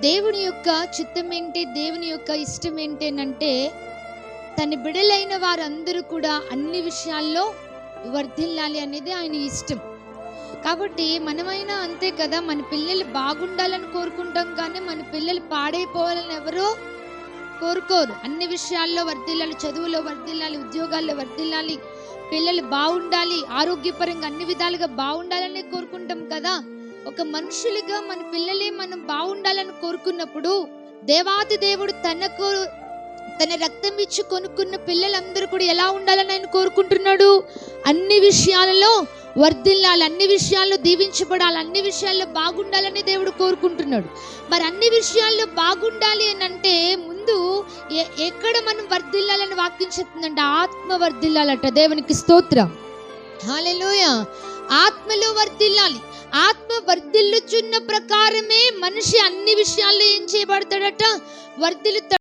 దేవుని యొక్క చిత్తం ఏంటి, దేవుని యొక్క ఇష్టం ఏంటంటే తన బిడ్డలైన వారందరూ కూడా అన్ని విషయాల్లో వర్ధిల్లాలి అనేది ఆయన ఇష్టం. కాబట్టి మనమైనా అంతే కదా, మన పిల్లలు బాగుండాలని కోరుకుంటాం కానీ మన పిల్లలు పాడైపోవాలని ఎవరో కోరుకోరు. అన్ని విషయాల్లో వర్ధిల్లాలి, చదువులో వర్ధిల్లాలి, ఉద్యోగాల్లో వర్ధిల్లాలి, పిల్లలు బాగుండాలి, ఆరోగ్యపరంగా అన్ని విధాలుగా బాగుండాలని కోరుకుంటాం కదా. ఒక మనుషులుగా మన పిల్లలే మనం బాగుండాలని కోరుకున్నప్పుడు దేవాది దేవుడు తన రక్తం ఇచ్చి కొనుక్కున్న పిల్లలందరూ కూడా ఎలా ఉండాలని ఆయన కోరుకుంటున్నాడు? అన్ని విషయాలలో వర్ధిల్లాలి, అన్ని విషయాల్లో దీవించబడాలి, అన్ని విషయాల్లో బాగుండాలని దేవుడు కోరుకుంటున్నాడు. మరి అన్ని విషయాల్లో బాగుండాలి అని అంటే ముందు ఎక్కడ మనం వర్ధిల్లాలని వాక్యం చెప్తుందంటే ఆత్మ వర్ధిల్లాలట. దేవునికి స్తోత్రం, హల్లెలూయా. ఆత్మలో వర్ధిల్లాలి. ఆత్మ వర్ధిల్లుచున్న ప్రకారమే మనిషి అన్ని విషయాల్లో ఏం చేయబడతాడట? వర్ధిల్లుతాడు.